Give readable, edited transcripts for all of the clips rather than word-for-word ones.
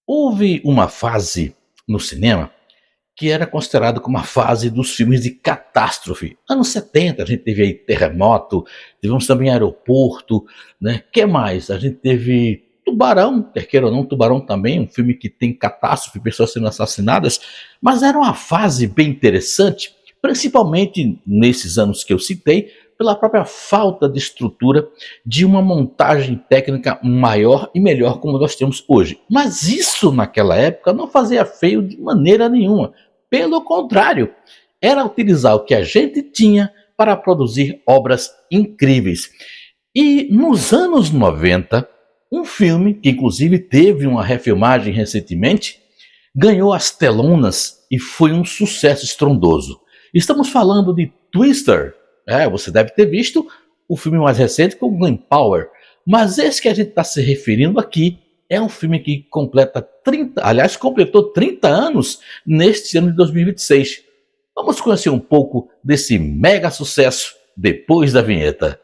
Houve uma fase no cinema que era considerada como a fase dos filmes de catástrofe. Anos 70 a gente teve aí Terremoto, tivemos também Aeroporto, né? Que mais? A gente teve Tubarão, quer queira ou não, Tubarão também, um filme que tem catástrofe, pessoas sendo assassinadas, mas era uma fase bem interessante, principalmente nesses anos que eu citei, pela própria falta de estrutura de uma montagem técnica maior e melhor como nós temos hoje. Mas isso naquela época não fazia feio de maneira nenhuma. Pelo contrário, era utilizar o que a gente tinha para produzir obras incríveis. E nos anos 90, um filme que inclusive teve uma refilmagem recentemente, ganhou as telonas e foi um sucesso estrondoso. Estamos falando de Twister. Você deve ter visto o filme mais recente com o Glenn Powell. Mas esse que a gente está se referindo aqui é um filme que completa 30, aliás, completou 30 anos neste ano de 2026. Vamos conhecer um pouco desse mega sucesso depois da vinheta.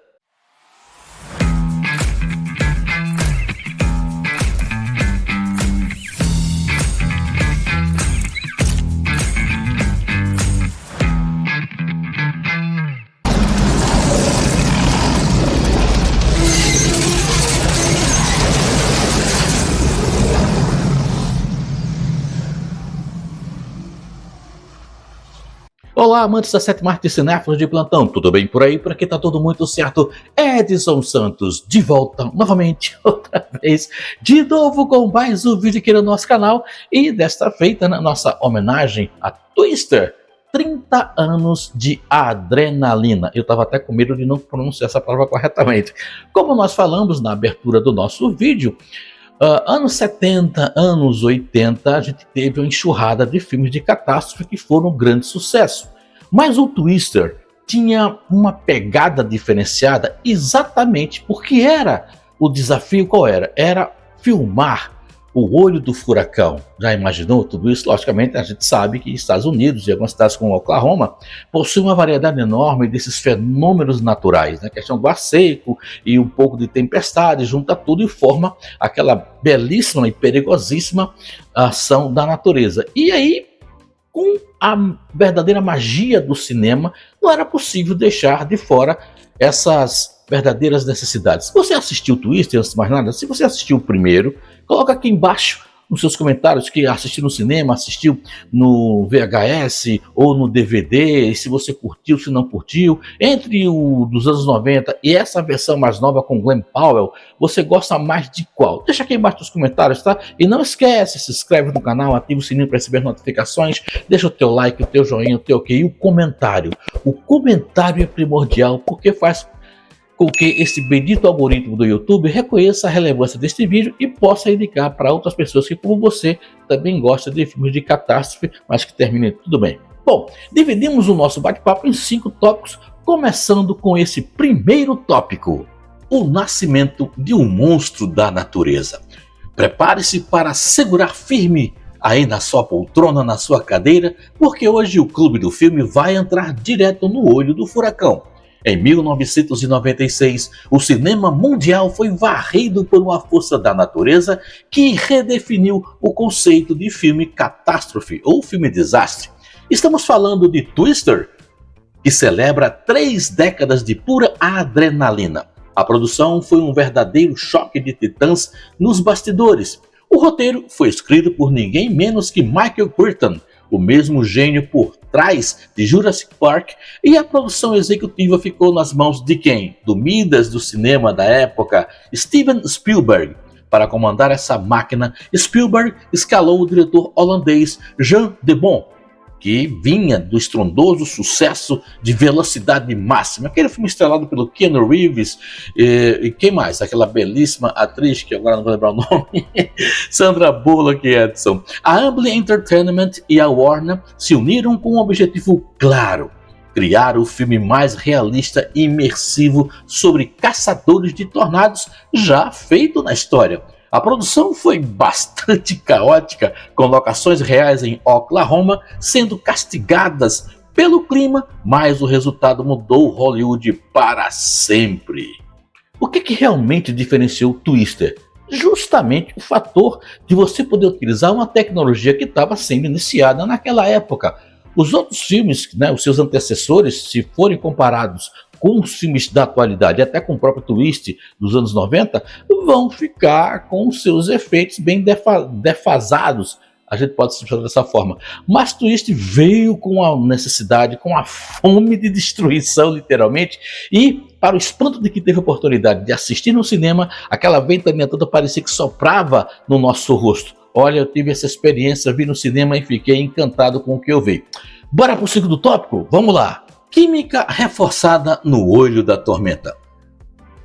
Olá, amantes da sétima arte de cinéfilos de plantão, tudo bem por aí? Por aqui tá tudo muito certo. Edson Santos, de volta novamente, outra vez, de novo com mais um vídeo aqui no nosso canal e desta feita na nossa homenagem a Twister, 30 anos de adrenalina. Eu tava até com medo de não pronunciar essa palavra corretamente. Como nós falamos na abertura do nosso vídeo, anos 70, anos 80, a gente teve uma enxurrada de filmes de catástrofe que foram um grande sucesso. Mas o Twister tinha uma pegada diferenciada exatamente porque o desafio qual era? Era filmar o olho do furacão. Já imaginou tudo isso? Logicamente a gente sabe que Estados Unidos e algumas cidades como Oklahoma possuem uma variedade enorme desses fenômenos naturais, né? A questão do ar seco e um pouco de tempestade, junta tudo e forma aquela belíssima e perigosíssima ação da natureza. E aí, com a verdadeira magia do cinema, não era possível deixar de fora essas verdadeiras necessidades. Se você assistiu o Twister, antes de mais nada, se você assistiu o primeiro, coloca aqui embaixo nos seus comentários que assistiu no cinema, assistiu no VHS ou no DVD, e se você curtiu, se não curtiu. Entre o dos anos 90 e essa versão mais nova com Glenn Powell, você gosta mais de qual? Deixa aqui embaixo nos comentários, tá? E não esquece, se inscreve no canal, ativa o sininho para receber notificações, deixa o teu like, o teu joinha, o teu ok e o comentário. O comentário é primordial porque faz com que esse bendito algoritmo do YouTube reconheça a relevância deste vídeo e possa indicar para outras pessoas que, como você, também gosta de filmes de catástrofe, mas que terminem tudo bem. Bom, dividimos o nosso bate-papo em 5 tópicos, começando com esse primeiro tópico: o nascimento de um monstro da natureza. Prepare-se para segurar firme aí na sua poltrona, na sua cadeira, porque hoje o Clube do Filme vai entrar direto no olho do furacão. Em 1996, o cinema mundial foi varrido por uma força da natureza que redefiniu o conceito de filme catástrofe ou filme desastre. Estamos falando de Twister, que celebra 3 décadas de pura adrenalina. A produção foi um verdadeiro choque de titãs nos bastidores. O roteiro foi escrito por ninguém menos que Michael Crichton, o mesmo gênio por trás de Jurassic Park, e a produção executiva ficou nas mãos de quem? Do Midas do cinema da época, Steven Spielberg. Para comandar essa máquina, Spielberg escalou o diretor holandês Jan de Bont, que vinha do estrondoso sucesso de Velocidade Máxima, aquele filme estrelado pelo Keanu Reeves e quem mais? Aquela belíssima atriz que agora não vou lembrar o nome, Sandra Bullock e Edson. A Amblin Entertainment e a Warner se uniram com um objetivo claro: criar o filme mais realista e imersivo sobre caçadores de tornados já feito na história. A produção foi bastante caótica, com locações reais em Oklahoma sendo castigadas pelo clima, mas o resultado mudou Hollywood para sempre. O que realmente diferenciou Twister? justamente o fator de você poder utilizar uma tecnologia que estava sendo iniciada naquela época. Os outros filmes, né, os seus antecessores, se forem comparados com os filmes da atualidade, até com o próprio Twist dos anos 90, vão ficar com os seus efeitos bem defasados. A gente pode se expressar dessa forma. Mas Twist veio com a necessidade, com a fome de destruição, literalmente, e para o espanto de quem teve a oportunidade de assistir no cinema, aquela ventania toda parecia que soprava no nosso rosto. Olha, eu tive essa experiência, vi no cinema e fiquei encantado com o que eu vi. Bora pro segundo tópico? Vamos lá! Química reforçada no olho da tormenta.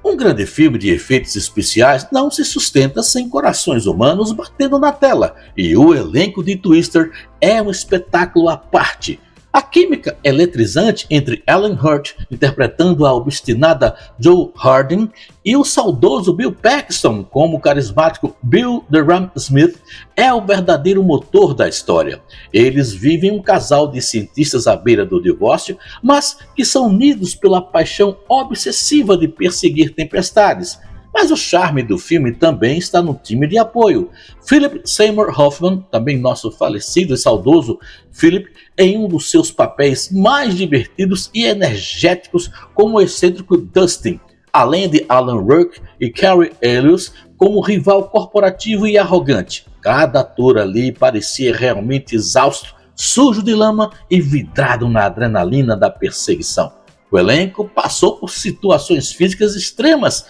Um grande filme de efeitos especiais não se sustenta sem corações humanos batendo na tela, e o elenco de Twister é um espetáculo à parte. A química eletrizante entre Alan Hurt, interpretando a obstinada Jo Harding, e o saudoso Bill Paxton, como o carismático Bill the Ram Smith, é o verdadeiro motor da história. Eles vivem um casal de cientistas à beira do divórcio, mas que são unidos pela paixão obsessiva de perseguir tempestades. Mas o charme do filme também está no time de apoio. Philip Seymour Hoffman, também nosso falecido e saudoso Philip, em um dos seus papéis mais divertidos e energéticos como o excêntrico Dustin, além de Alan Ruck e Cary Elwes como rival corporativo e arrogante. Cada ator ali parecia realmente exausto, sujo de lama e vidrado na adrenalina da perseguição. O elenco passou por situações físicas extremas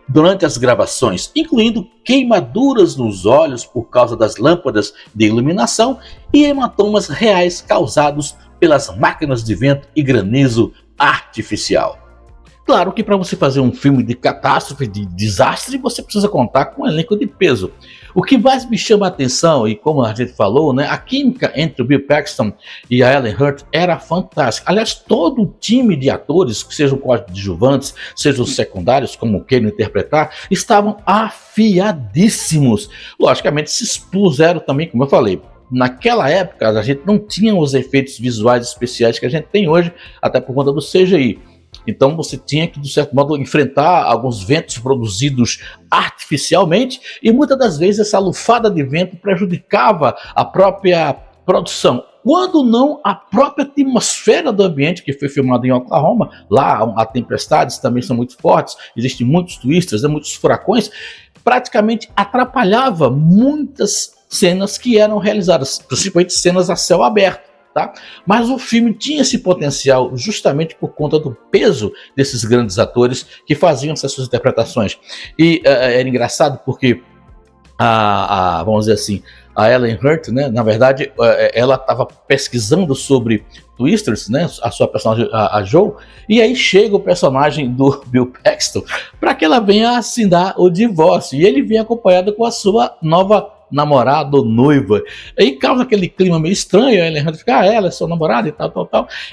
durante as gravações, incluindo queimaduras nos olhos por causa das lâmpadas de iluminação e hematomas reais causados pelas máquinas de vento e granizo artificial. Claro que para você fazer um filme de catástrofe, de desastre, você precisa contar com um elenco de peso. O que mais me chama a atenção, e como a gente falou, né, a química entre o Bill Paxton e a Ellen Hurt era fantástica. Aliás, todo o time de atores, que sejam coadjuvantes, sejam secundários, como queiram interpretar, estavam afiadíssimos. Logicamente, se expuseram também, como eu falei. Naquela época, a gente não tinha os efeitos visuais especiais que a gente tem hoje, até por conta do CGI. Então você tinha que, de certo modo, enfrentar alguns ventos produzidos artificialmente e muitas das vezes essa lufada de vento prejudicava a própria produção. Quando não a própria atmosfera do ambiente, que foi filmado em Oklahoma, lá as tempestades também são muito fortes, existem muitos twisters, muitos furacões, praticamente atrapalhava muitas cenas que eram realizadas, principalmente cenas a céu aberto. Tá? Mas o filme tinha esse potencial justamente por conta do peso desses grandes atores que faziam essas suas interpretações. E era engraçado porque vamos dizer assim, a Ellen Hurt, né, na verdade, ela estava pesquisando sobre Twisters, né, a sua personagem, a Jo, e aí chega o personagem do Bill Paxton para que ela venha assinar o divórcio. E ele vem acompanhado com a sua nova namorada ou noiva. Aí causa aquele clima meio estranho, a Ellen Hunt fica, ela é sua namorada e tal.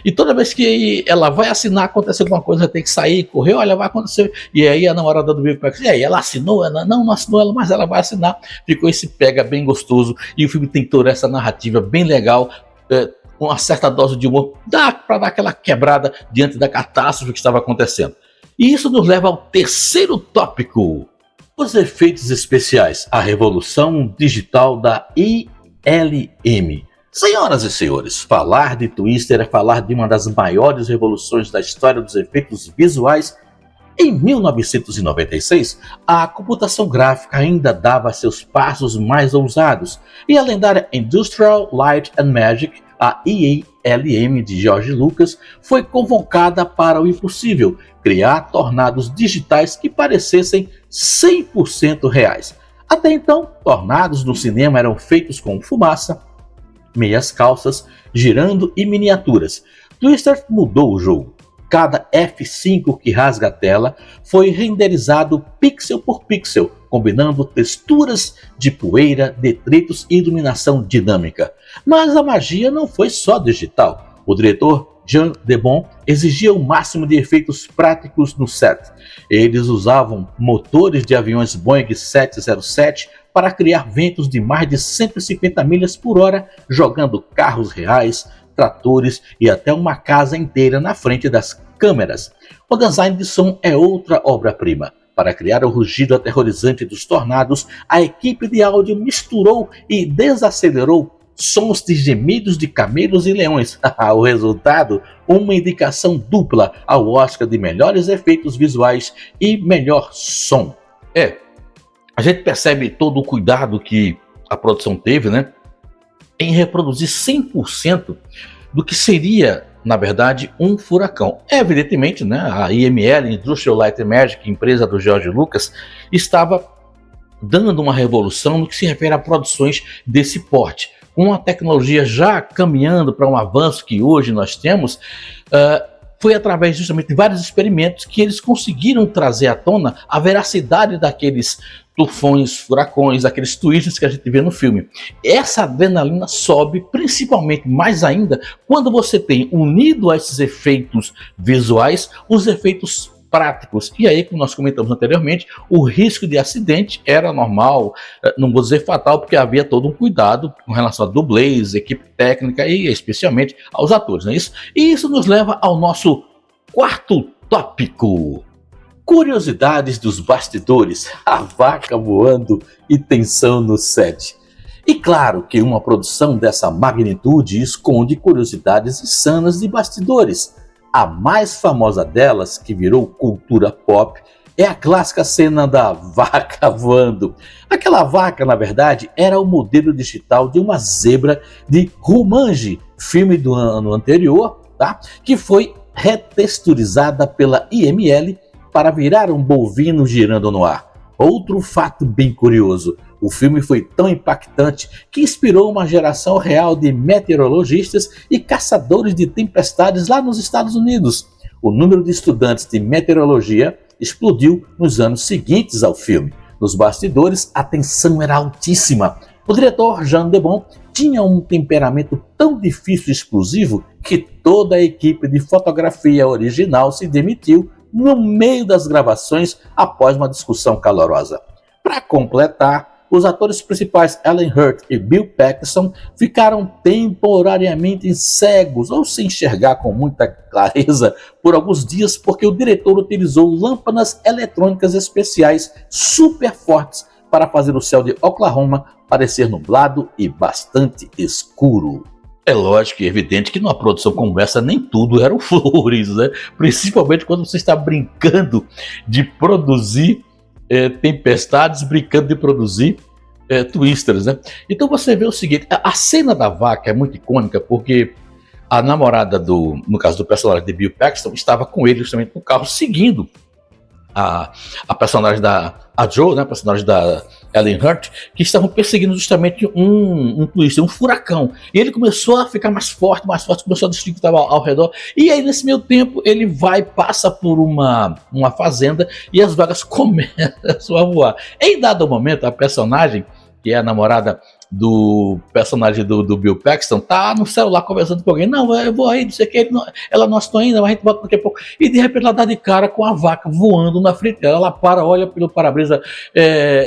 E toda vez que ela vai assinar, acontece alguma coisa, ela tem que sair, correr, olha, vai acontecer. E aí a namorada do Bill Paxton, e aí ela assinou? Ela, não assinou, mas ela vai assinar. Ficou esse pega bem gostoso. E o filme tem toda essa narrativa bem legal, com uma certa dose de humor, dá para dar aquela quebrada diante da catástrofe que estava acontecendo. E isso nos leva ao terceiro tópico. Os efeitos especiais, a revolução digital da ILM. Senhoras e senhores, falar de Twister é falar de uma das maiores revoluções da história dos efeitos visuais. Em 1996, a computação gráfica ainda dava seus passos mais ousados, e a lendária Industrial Light and Magic, a ILM de George Lucas, foi convocada para o impossível, criar tornados digitais que parecessem 100% reais. Até então, tornados no cinema eram feitos com fumaça, meias calças, girando e miniaturas. Twister mudou o jogo. Cada F5 que rasga a tela foi renderizado pixel por pixel, combinando texturas de poeira, detritos e iluminação dinâmica. Mas a magia não foi só digital. O diretor Jean Debon exigia o máximo de efeitos práticos no set. Eles usavam motores de aviões Boeing 707 para criar ventos de mais de 150 milhas por hora, jogando carros reais, tratores e até uma casa inteira na frente das câmeras. O design de som é outra obra-prima. Para criar o rugido aterrorizante dos tornados, a equipe de áudio misturou e desacelerou sons de gemidos de camelos e leões. O resultado, uma indicação dupla ao Oscar de melhores efeitos visuais e melhor som. A gente percebe todo o cuidado que a produção teve, né, em reproduzir 100% do que seria, na verdade, um furacão. Evidentemente, né, a IML, Industrial Light and Magic, empresa do George Lucas, estava dando uma revolução no que se refere a produções desse porte. Com a tecnologia já caminhando para um avanço que hoje nós temos, foi através justamente de vários experimentos que eles conseguiram trazer à tona a veracidade daqueles tufões, furacões, aqueles twists que a gente vê no filme. Essa adrenalina sobe, principalmente, mais ainda, quando você tem unido a esses efeitos visuais, os efeitos práticos. E aí, como nós comentamos anteriormente, o risco de acidente era normal, não vou dizer fatal, porque havia todo um cuidado com relação a dublês, equipe técnica e especialmente aos atores, não é isso? E isso nos leva ao nosso quarto tópico. Curiosidades dos bastidores, a vaca voando e tensão no set. E claro que uma produção dessa magnitude esconde curiosidades insanas de bastidores. A mais famosa delas, que virou cultura pop, é a clássica cena da vaca voando. Aquela vaca, na verdade, era o modelo digital de uma zebra de Jumanji, filme do ano anterior, tá? Que foi retexturizada pela IML para virar um bovino girando no ar. Outro fato bem curioso, o filme foi tão impactante que inspirou uma geração real de meteorologistas e caçadores de tempestades lá nos Estados Unidos. O número de estudantes de meteorologia explodiu nos anos seguintes ao filme. Nos bastidores, a tensão era altíssima. O diretor Jean Debon tinha um temperamento tão difícil e explosivo que toda a equipe de fotografia original se demitiu no meio das gravações após uma discussão calorosa. Para completar, os atores principais Alan Hurt e Bill Paxton ficaram temporariamente cegos ou sem enxergar com muita clareza por alguns dias porque o diretor utilizou lâmpadas eletrônicas especiais super fortes para fazer o céu de Oklahoma parecer nublado e bastante escuro. É lógico e evidente que numa produção como essa nem tudo eram flores, né? Principalmente quando você está brincando de produzir tempestades, brincando de produzir twisters, né? Então você vê o seguinte, a cena da vaca é muito icônica porque a namorada no caso do personagem de Bill Paxton, estava com ele justamente no carro seguindo a personagem a Joe, né, a personagem da Ellen Hurt, que estavam perseguindo justamente um twister, um furacão. E ele começou a ficar mais forte, começou a destruir o que estava ao redor. E aí, nesse meio tempo, ele passa por uma fazenda e as vagas começam a voar. Em dado momento, a personagem, que é a namorada do personagem do Bill Paxton, tá no celular conversando com alguém. Não, eu vou aí, não sei o que, ela não estou ainda, mas a gente volta daqui a pouco. E de repente ela dá de cara com a vaca voando na frente dela. Ela para, olha pelo para-brisa,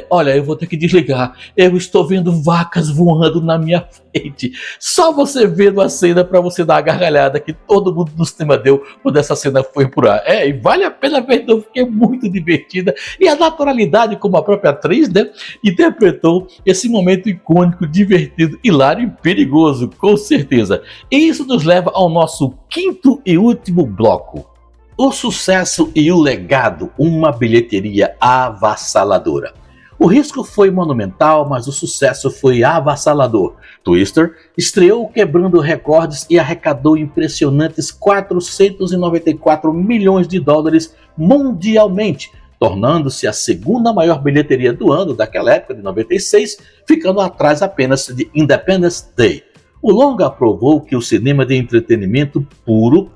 olha, eu vou ter que desligar. Eu estou vendo vacas voando na minha frente. Só você vendo a cena para você dar a gargalhada que todo mundo no cinema deu quando essa cena foi por ar. E vale a pena ver, então, porque é muito divertida. E a naturalidade, como a própria atriz, né, interpretou esse momento icônico, divertido, hilário e perigoso, com certeza. E isso nos leva ao nosso quinto e último bloco. O sucesso e o legado, uma bilheteria avassaladora. O risco foi monumental, mas o sucesso foi avassalador. Twister estreou quebrando recordes e arrecadou impressionantes 494 milhões de dólares mundialmente, tornando-se a segunda maior bilheteria do ano daquela época, de 96, ficando atrás apenas de Independence Day. O longa provou que o cinema de entretenimento puro,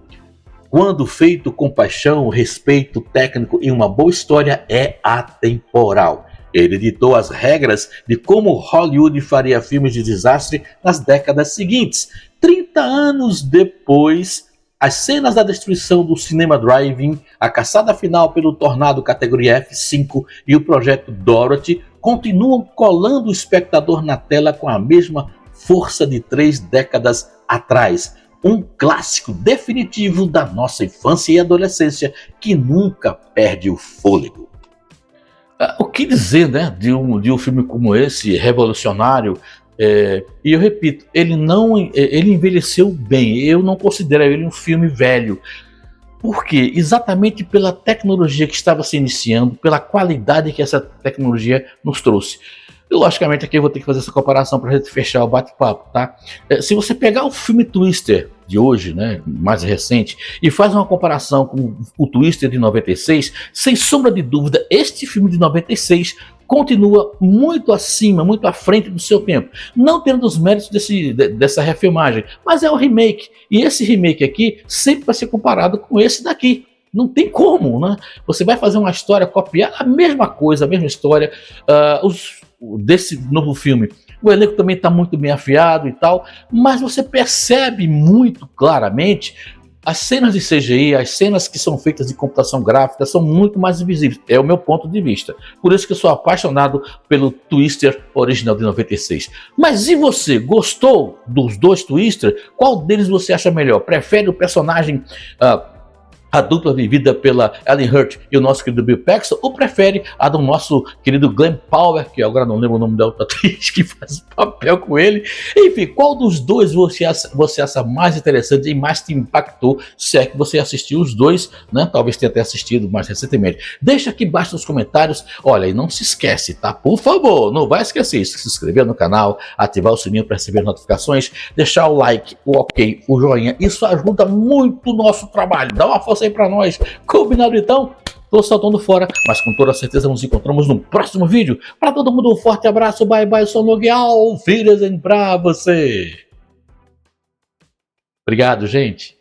quando feito com paixão, respeito técnico e uma boa história, é atemporal. Ele ditou as regras de como Hollywood faria filmes de desastre nas décadas seguintes. 30 anos depois, as cenas da destruição do cinema drive-in, a caçada final pelo tornado categoria F5 e o projeto Dorothy continuam colando o espectador na tela com a mesma força de 3 décadas atrás. Um clássico definitivo da nossa infância e adolescência que nunca perde o fôlego. O que dizer, né, de um filme como esse, revolucionário, e eu repito, ele não ele envelheceu bem, eu não considero ele um filme velho. Por quê? Exatamente pela tecnologia que estava se iniciando, pela qualidade que essa tecnologia nos trouxe. E logicamente aqui eu vou ter que fazer essa comparação para a gente fechar o bate-papo, tá? Se você pegar o filme Twister de hoje, né, mais recente, e faz uma comparação com o Twister de 96, sem sombra de dúvida, este filme de 96 continua muito acima, muito à frente do seu tempo. Não tendo os méritos dessa refilmagem, mas é um remake. E esse remake aqui sempre vai ser comparado com esse daqui. Não tem como, né? Você vai fazer uma história, copiar a mesma coisa, a mesma história, desse novo filme. O elenco também está muito bem afiado e tal, mas você percebe muito claramente as cenas de CGI, as cenas que são feitas de computação gráfica são muito mais visíveis. É o meu ponto de vista. Por isso que eu sou apaixonado pelo Twister original de 96. Mas e você? Gostou dos dois Twister? Qual deles você acha melhor? Prefere o personagem a dupla vivida pela Ellen Hurt e o nosso querido Bill Paxton, ou prefere a do nosso querido Glenn Powell, que agora não lembro o nome da outra atriz que faz o papel com ele? Enfim, qual dos dois você acha mais interessante e mais te impactou, se é que você assistiu os dois, né? Talvez tenha até assistido mais recentemente. Deixa aqui embaixo nos comentários. Olha, e não se esquece, tá? Por favor, não vai esquecer de se inscrever no canal, ativar o sininho para receber notificações, deixar o like, o ok, o joinha. Isso ajuda muito o nosso trabalho. Dá uma força aí pra nós. Combinado então? Tô saltando fora, mas com toda certeza nos encontramos no próximo vídeo. Para todo mundo, um forte abraço, bye bye, sou Nogueal, Wiedersehen pra você. Obrigado, gente.